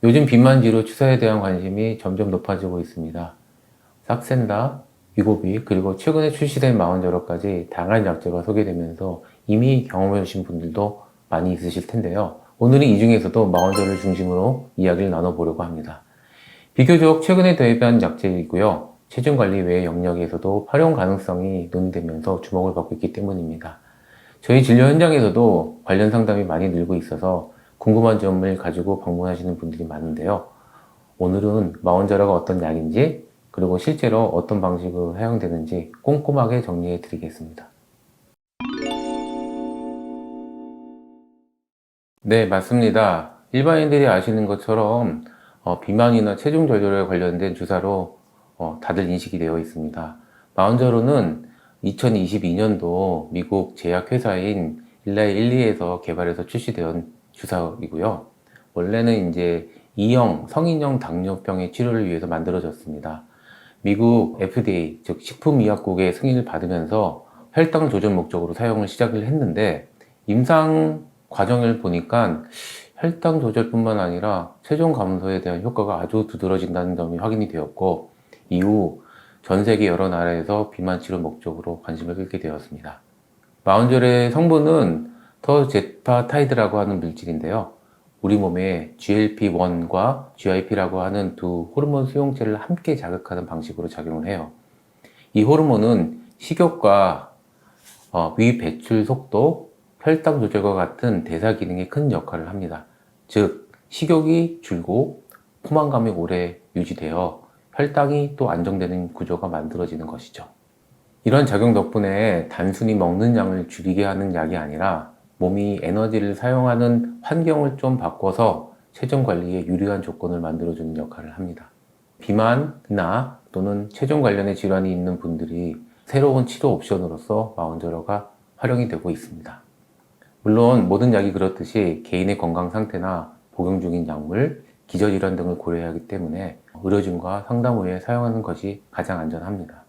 요즘 비만지로 주사에 대한 관심이 점점 높아지고 있습니다. 삭센다, 위고비, 그리고 최근에 출시된 마운저로까지 다양한 약제가 소개되면서 이미 경험해 주신 분들도 많이 있으실 텐데요. 오늘은 이 중에서도 마운저를 중심으로 이야기를 나눠보려고 합니다. 비교적 최근에 도입한 약제이고요. 체중 관리 외의 영역에서도 활용 가능성이 논의되면서 주목을 받고 있기 때문입니다. 저희 진료 현장에서도 관련 상담이 많이 늘고 있어서 궁금한 점을 가지고 방문하시는 분들이 많은데요. 오늘은 마운저라가 어떤 약인지, 그리고 실제로 어떤 방식으로 사용되는지 꼼꼼하게 정리해 드리겠습니다. 네, 맞습니다. 일반인들이 아시는 것처럼 비만이나 체중 조절에 관련된 주사로 다들 인식이 되어 있습니다. 마운저로는 2022년도 미국 제약회사인 일라이 일리에서 개발해서 출시된 주사이고요. 원래는 이제 E형 성인형 당뇨병의 치료를 위해서 만들어졌습니다. 미국 FDA, 즉 식품의약국의 승인을 받으면서 혈당 조절 목적으로 사용을 시작을 했는데, 임상 과정을 보니까 혈당 조절뿐만 아니라 체중 감소에 대한 효과가 아주 두드러진다는 점이 확인이 되었고, 이후 전 세계 여러 나라에서 비만 치료 목적으로 관심을 끌게 되었습니다. 마운젤의 성분은 터제파타이드라고 하는 물질인데요. 우리 몸에 GLP-1과 GIP라고 하는 두 호르몬 수용체를 함께 자극하는 방식으로 작용을 해요. 이 호르몬은 식욕과 위 배출 속도, 혈당 조절과 같은 대사 기능에 큰 역할을 합니다. 즉, 식욕이 줄고 포만감이 오래 유지되어 혈당이 또 안정되는 구조가 만들어지는 것이죠. 이런 작용 덕분에 단순히 먹는 양을 줄이게 하는 약이 아니라 몸이 에너지를 사용하는 환경을 좀 바꿔서 체중 관리에 유리한 조건을 만들어주는 역할을 합니다. 비만이나 또는 체중 관련의 질환이 있는 분들이 새로운 치료 옵션으로서 마운저로가 활용이 되고 있습니다. 물론 모든 약이 그렇듯이 개인의 건강 상태나 복용 중인 약물, 기저질환 등을 고려해야 하기 때문에 의료진과 상담 후에 사용하는 것이 가장 안전합니다.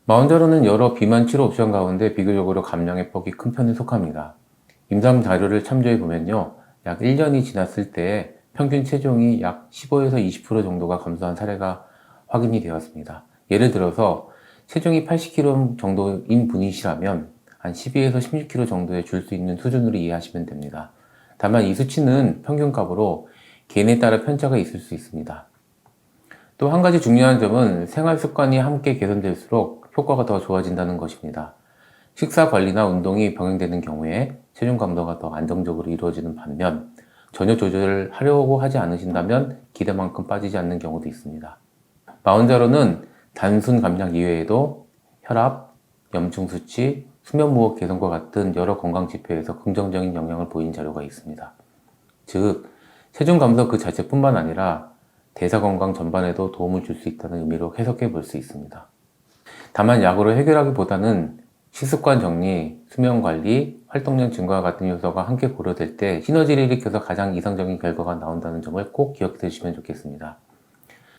마운저로는 여러 비만 치료 옵션 가운데 비교적으로 감량의 폭이 큰 편에 속합니다. 임상 자료를 참조해 보면요, 약 1년이 지났을 때 평균 체중이 약 15에서 20% 정도가 감소한 사례가 확인이 되었습니다. 예를 들어서 체중이 80kg 정도인 분이시라면 한 12에서 16kg 정도에 줄 수 있는 수준으로 이해하시면 됩니다. 다만 이 수치는 평균값으로 개인에 따라 편차가 있을 수 있습니다. 또 한 가지 중요한 점은 생활 습관이 함께 개선될수록 효과가 더 좋아진다는 것입니다. 식사 관리나 운동이 병행되는 경우에 체중 감소가 더 안정적으로 이루어지는 반면, 전혀 조절을 하려고 하지 않으신다면 기대만큼 빠지지 않는 경우도 있습니다. 마운저로는 단순 감량 이외에도 혈압, 염증 수치, 수면 무호흡 개선과 같은 여러 건강 지표에서 긍정적인 영향을 보인 자료가 있습니다. 즉, 체중 감소 그 자체뿐만 아니라 대사 건강 전반에도 도움을 줄 수 있다는 의미로 해석해 볼 수 있습니다. 다만 약으로 해결하기보다는 식습관 정리, 수면 관리, 활동량 증가와 같은 요소가 함께 고려될 때 시너지를 일으켜서 가장 이상적인 결과가 나온다는 점을 꼭 기억해 주시면 좋겠습니다.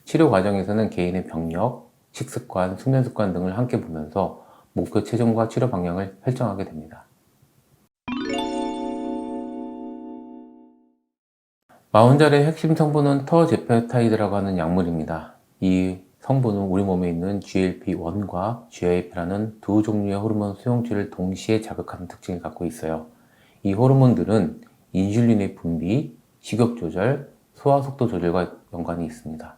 치료 과정에서는 개인의 병력, 식습관, 수면 습관 등을 함께 보면서 목표 체중과 치료 방향을 설정하게 됩니다. 마운젤의 핵심 성분은 터제페타이드라고 하는 약물입니다. 이 성분은 우리 몸에 있는 GLP-1과 GIP라는 두 종류의 호르몬 수용체를 동시에 자극하는 특징을 갖고 있어요. 이 호르몬들은 인슐린의 분비, 식욕 조절, 소화 속도 조절과 연관이 있습니다.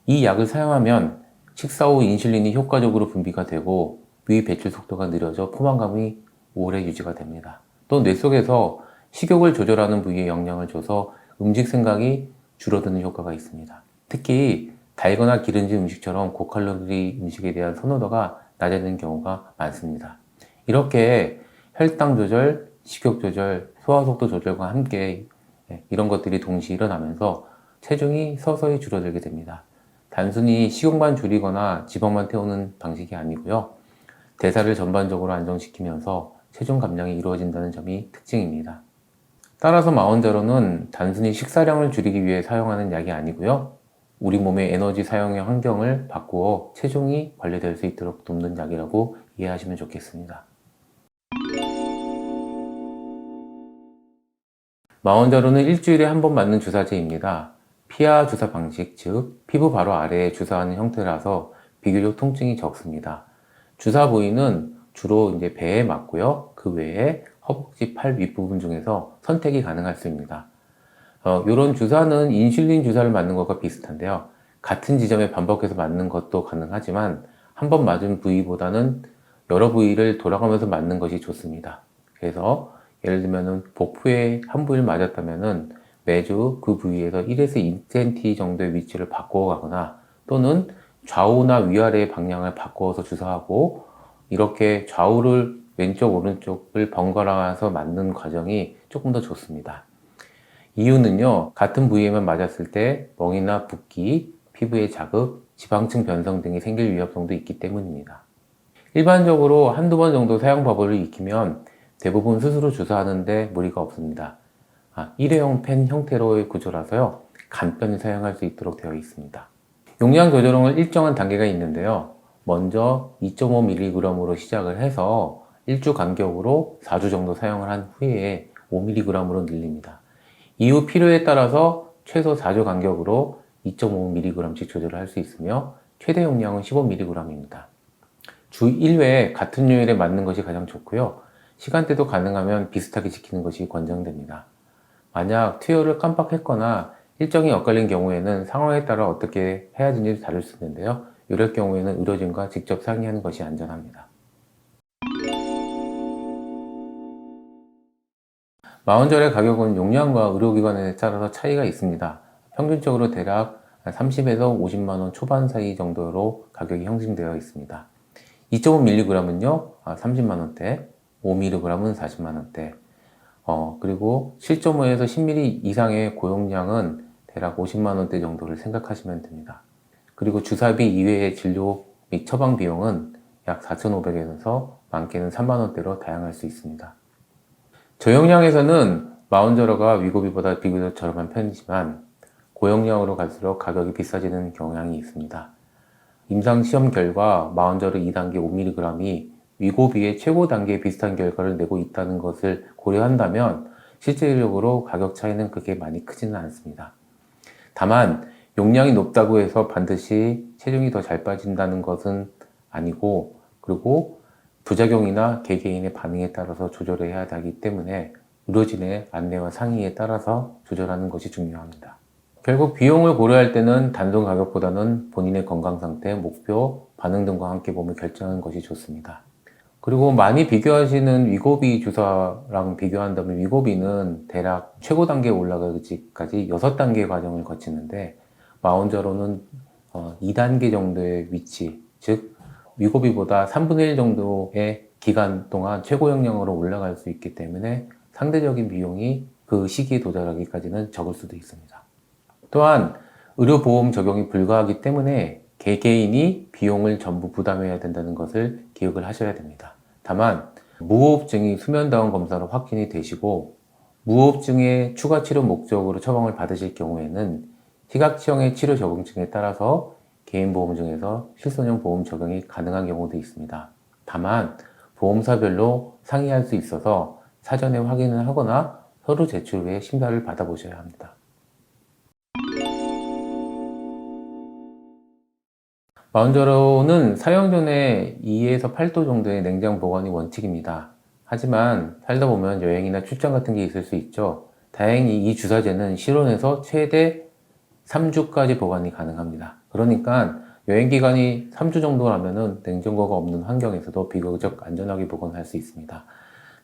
이 약을 사용하면 식사 후 인슐린이 효과적으로 분비가 되고 위 배출 속도가 느려져 포만감이 오래 유지가 됩니다. 또 뇌 속에서 식욕을 조절하는 부위에 영향을 줘서 음식 생각이 줄어드는 효과가 있습니다. 특히 달거나 기름진 음식처럼 고칼로리 음식에 대한 선호도가 낮아지는 경우가 많습니다. 이렇게 혈당 조절, 식욕 조절, 소화 속도 조절과 함께 이런 것들이 동시에 일어나면서 체중이 서서히 줄어들게 됩니다. 단순히 식욕만 줄이거나 지방만 태우는 방식이 아니고요. 대사를 전반적으로 안정시키면서 체중 감량이 이루어진다는 점이 특징입니다. 따라서 마운저로는 단순히 식사량을 줄이기 위해 사용하는 약이 아니고요. 우리 몸의 에너지 사용의 환경을 바꾸어 체중이 관리될 수 있도록 돕는 약이라고 이해하시면 좋겠습니다. 마원자로는 일주일에 한 번 맞는 주사제입니다. 피하 주사 방식, 즉 피부 바로 아래에 주사하는 형태라서 비교적 통증이 적습니다. 주사 부위는 주로 이제 배에 맞고요. 그 외에 허벅지, 팔 윗부분 중에서 선택이 가능할 수 있습니다. 이런 주사는 인슐린 주사를 맞는 것과 비슷한데요. 같은 지점에 반복해서 맞는 것도 가능하지만 한 번 맞은 부위보다는 여러 부위를 돌아가면서 맞는 것이 좋습니다. 그래서 예를 들면 복부에 한 부위를 맞았다면 매주 그 부위에서 1에서 2cm 정도의 위치를 바꾸어 가거나 또는 좌우나 위아래의 방향을 바꾸어서 주사하고 이렇게 좌우를 왼쪽 오른쪽을 번갈아서 맞는 과정이 조금 더 좋습니다. 이유는요, 같은 부위에만 맞았을 때 멍이나 붓기, 피부의 자극, 지방층 변성 등이 생길 위험성도 있기 때문입니다. 일반적으로 한두 번 정도 사용 방법을 익히면 대부분 스스로 주사하는데 무리가 없습니다. 일회용 펜 형태로의 구조라서요, 간편히 사용할 수 있도록 되어 있습니다. 용량 조절은 일정한 단계가 있는데요. 먼저 2.5mg으로 시작을 해서 1주 간격으로 4주 정도 사용을 한 후에 5mg으로 늘립니다. 이후 필요에 따라서 최소 4주 간격으로 2.5mg씩 조절을 할 수 있으며 최대 용량은 15mg입니다. 주 1회 같은 요일에 맞는 것이 가장 좋고요. 시간대도 가능하면 비슷하게 지키는 것이 권장됩니다. 만약 투여를 깜빡했거나 일정이 엇갈린 경우에는 상황에 따라 어떻게 해야 되는지 다를 수 있는데요. 이럴 경우에는 의료진과 직접 상의하는 것이 안전합니다. 마원절의 가격은 용량과 의료기관에 따라서 차이가 있습니다. 평균적으로 대략 30에서 50만원 초반 사이 정도로 가격이 형성되어 있습니다. 2.5mg은요, 30만원대, 5mg은 40만원대, 그리고 7.5에서 10ml 이상의 고용량은 대략 50만원대 정도를 생각하시면 됩니다. 그리고 주사비 이외의 진료 및 처방 비용은 약 4,500엔에서 많게는 3만원대로 다양할 수 있습니다. 저용량에서는 마운저러가 위고비보다 비교적 저렴한 편이지만 고용량으로 갈수록 가격이 비싸지는 경향이 있습니다. 임상시험 결과 마운저러 2단계 5mg이 위고비의 최고 단계에 비슷한 결과를 내고 있다는 것을 고려한다면 실질적으로 가격 차이는 그렇게 많이 크지는 않습니다. 다만 용량이 높다고 해서 반드시 체중이 더 잘 빠진다는 것은 아니고, 그리고 부작용이나 개개인의 반응에 따라서 조절해야 하기 때문에 의료진의 안내와 상의에 따라서 조절하는 것이 중요합니다. 결국 비용을 고려할 때는 단돈 가격보다는 본인의 건강 상태, 목표, 반응 등과 함께 몸을 결정하는 것이 좋습니다. 그리고 많이 비교하시는 위고비 주사랑 비교한다면 위고비는 대략 최고 단계에 올라가기까지 6단계의 과정을 거치는데 마운저로는 2단계 정도의 위치, 즉 위고비보다 3분의 1 정도의 기간 동안 최고 용량으로 올라갈 수 있기 때문에 상대적인 비용이 그 시기에 도달하기까지는 적을 수도 있습니다. 또한 의료보험 적용이 불가하기 때문에 개개인이 비용을 전부 부담해야 된다는 것을 기억을 하셔야 됩니다. 다만 무호흡증이 수면다운 검사로 확진이 되시고 무호흡증의 추가 치료 목적으로 처방을 받으실 경우에는 희각지형의 치료 적응증에 따라서 개인보험 중에서 실손형 보험 적용이 가능한 경우도 있습니다. 다만 보험사별로 상의할 수 있어서 사전에 확인을 하거나 서류 제출 후에 심사를 받아보셔야 합니다. 마운저로는 사용 전에 2에서 8도 정도의 냉장 보관이 원칙입니다. 하지만 살다 보면 여행이나 출장 같은 게 있을 수 있죠. 다행히 이 주사제는 실온에서 최대 3주까지 보관이 가능합니다. 그러니까 여행 기간이 3주 정도라면 냉장고가 없는 환경에서도 비교적 안전하게 보관할 수 있습니다.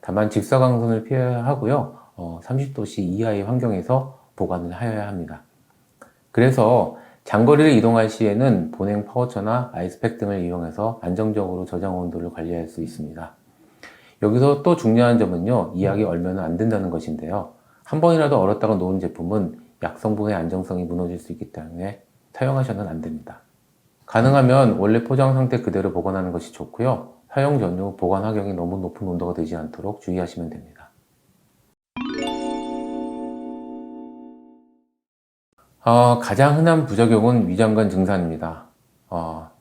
다만 직사광선을 피해야 하고요. 30도씨 이하의 환경에서 보관을 하여야 합니다. 그래서 장거리를 이동할 시에는 보냉 파우처나 아이스팩 등을 이용해서 안정적으로 저장 온도를 관리할 수 있습니다. 여기서 또 중요한 점은요, 이약이 얼면 안 된다는 것인데요. 한 번이라도 얼었다가 놓은 제품은 약 성분의 안정성이 무너질 수 있기 때문에 사용하셔는 안 됩니다. 가능하면 원래 포장 상태 그대로 보관하는 것이 좋고요. 사용 전후 보관 환경이 너무 높은 온도가 되지 않도록 주의하시면 됩니다. 가장 흔한 부작용은 위장관 증상입니다.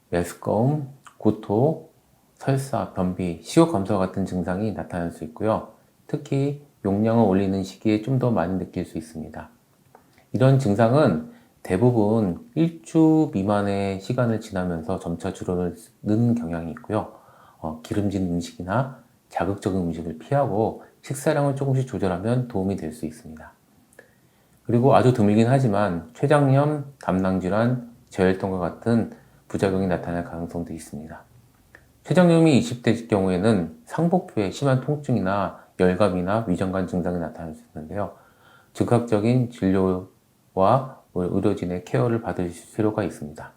메스꺼움, 구토, 설사, 변비, 식욕 감소 같은 증상이 나타날 수 있고요. 특히 용량을 올리는 시기에 좀 더 많이 느낄 수 있습니다. 이런 증상은 대부분 1주 미만의 시간을 지나면서 점차 줄어드는 경향이 있고요. 기름진 음식이나 자극적인 음식을 피하고 식사량을 조금씩 조절하면 도움이 될 수 있습니다. 그리고 아주 드물긴 하지만 췌장염, 담낭질환, 저혈통과 같은 부작용이 나타날 가능성도 있습니다. 췌장염이 20대 경우에는 상복부에 심한 통증이나 열감이나 위장관 증상이 나타날 수 있는데요. 즉각적인 진료와 의료진의 케어를 받을 필요가 있습니다.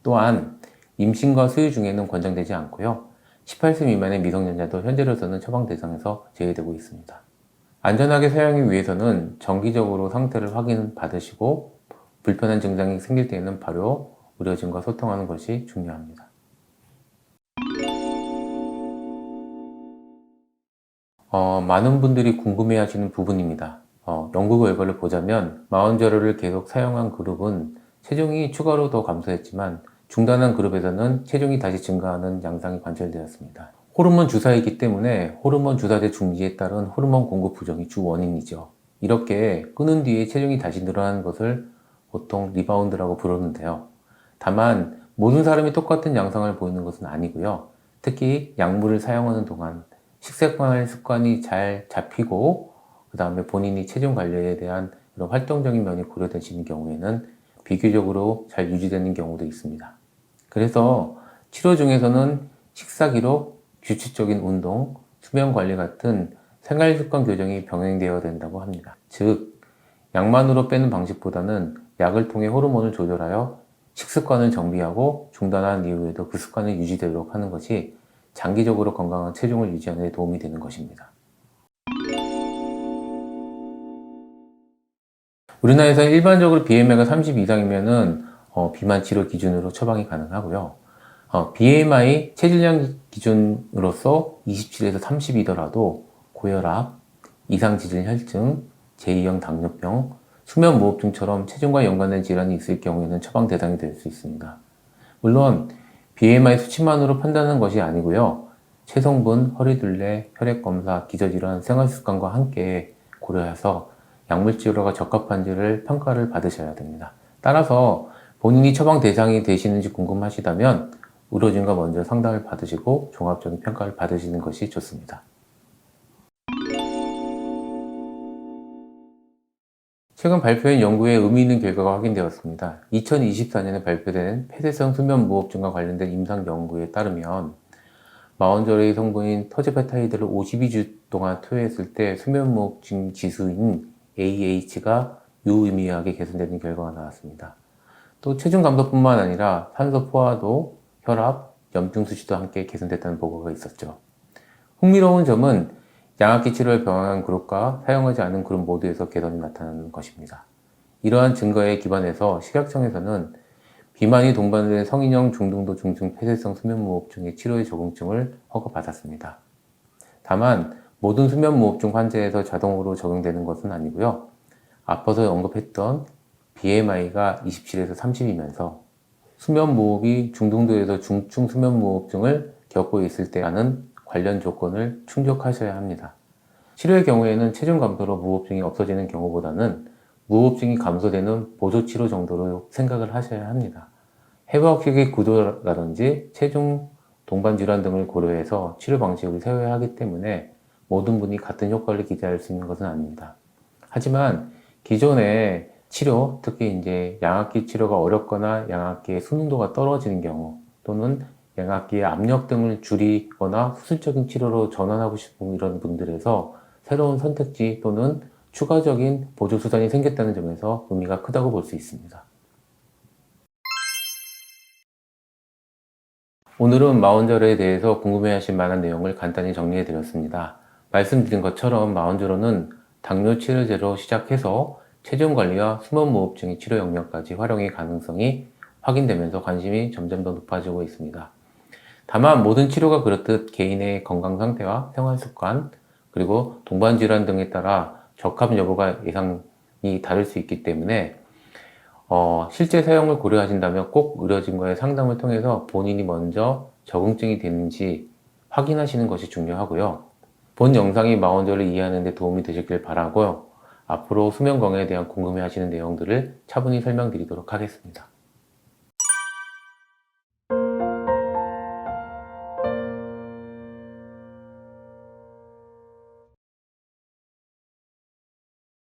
또한 임신과 수유 중에는 권장되지 않고요. 18세 미만의 미성년자도 현재로서는 처방 대상에서 제외되고 있습니다. 안전하게 사용하기 위해서는 정기적으로 상태를 확인 받으시고 불편한 증상이 생길 때에는 바로 의료진과 소통하는 것이 중요합니다. 많은 분들이 궁금해 하시는 부분입니다. 연구 결과를 보자면 마운저로를 계속 사용한 그룹은 체중이 추가로 더 감소했지만 중단한 그룹에서는 체중이 다시 증가하는 양상이 관찰되었습니다. 호르몬 주사이기 때문에 호르몬 주사제 중지에 따른 호르몬 공급 부정이 주 원인이죠. 이렇게 끊은 뒤에 체중이 다시 늘어나는 것을 보통 리바운드라고 부르는데요. 다만 모든 사람이 똑같은 양상을 보이는 것은 아니고요. 특히 약물을 사용하는 동안 식생활 습관이 잘 잡히고 그 다음에 본인이 체중 관리에 대한 이런 활동적인 면이 고려되시는 경우에는 비교적으로 잘 유지되는 경우도 있습니다. 그래서 치료 중에서는 식사 기록, 규칙적인 운동, 수면 관리 같은 생활 습관 교정이 병행되어야 된다고 합니다. 즉, 약만으로 빼는 방식보다는 약을 통해 호르몬을 조절하여 식습관을 정비하고 중단한 이후에도 그 습관을 유지되도록 하는 것이 장기적으로 건강한 체중을 유지하는 데 도움이 되는 것입니다. 우리나라에서 일반적으로 BMI가 30 이상이면은 비만 치료 기준으로 처방이 가능하고요. BMI 체질량 기준으로서 27에서 30이더라도 고혈압, 이상지질 혈증, 제2형 당뇨병, 수면무호흡증처럼 체중과 연관된 질환이 있을 경우에는 처방 대상이 될 수 있습니다. 물론 BMI 수치만으로 판단하는 것이 아니고요. 체성분, 허리둘레, 혈액검사, 기저질환, 생활습관과 함께 고려해서 약물치료가 적합한지를 평가를 받으셔야 됩니다. 따라서 본인이 처방 대상이 되시는지 궁금하시다면 의료진과 먼저 상담을 받으시고 종합적인 평가를 받으시는 것이 좋습니다. 최근 발표한 연구에 의미 있는 결과가 확인되었습니다. 2024년에 발표된 폐쇄성 수면무호흡증과 관련된 임상 연구에 따르면 마원저로의 성분인 터지페타이드를 52주 동안 투여했을 때 수면무호흡증 지수인 AH가 유의미하게 개선되는 결과가 나왔습니다. 또 체중 감소뿐만 아니라 산소 포화도, 혈압, 염증 수치도 함께 개선됐다는 보고가 있었죠. 흥미로운 점은 양압기 치료를 병행한 그룹과 사용하지 않은 그룹 모두에서 개선이 나타나는 것입니다. 이러한 증거에 기반해서 식약청에서는 비만이 동반된 성인형 중등도 중증 폐쇄성 수면무호흡증의 치료의 적용증을 허가받았습니다. 다만 모든 수면무호흡증 환자에서 자동으로 적용되는 것은 아니고요. 앞서서 언급했던 BMI가 27에서 30이면서 수면무호흡이 중등도에서 중증 수면무호흡증을 겪고 있을 때라는 관련 조건을 충족하셔야 합니다. 치료의 경우에는 체중 감소로 무호흡증이 없어지는 경우보다는 무호흡증이 감소되는 보조치료 정도로 생각을 하셔야 합니다. 해부학식의 구조라든지 체중, 동반질환 등을 고려해서 치료 방식을 세워야 하기 때문에 모든 분이 같은 효과를 기대할 수 있는 것은 아닙니다. 하지만 기존의 치료, 특히 이제 양압기 치료가 어렵거나 양압기의 순응도가 떨어지는 경우 또는 양압기의 압력 등을 줄이거나 수술적인 치료로 전환하고 싶은 이런 분들에서 새로운 선택지 또는 추가적인 보조수단이 생겼다는 점에서 의미가 크다고 볼 수 있습니다. 오늘은 마운저로에 대해서 궁금해하실 만한 내용을 간단히 정리해 드렸습니다. 말씀드린 것처럼 마운저로는 당뇨 치료제로 시작해서 체중 관리와 수면무호흡증의 치료 영역까지 활용의 가능성이 확인되면서 관심이 점점 더 높아지고 있습니다. 다만 모든 치료가 그렇듯 개인의 건강 상태와 생활 습관 그리고 동반 질환 등에 따라 적합 여부가 예상이 다를 수 있기 때문에 실제 사용을 고려하신다면 꼭 의료진과의 상담을 통해서 본인이 먼저 적응증이 되는지 확인하시는 것이 중요하고요. 본 영상이 마원저를 이해하는 데 도움이 되셨길 바라고요. 앞으로 수면 건강에 대한 궁금해 하시는 내용들을 차분히 설명드리도록 하겠습니다.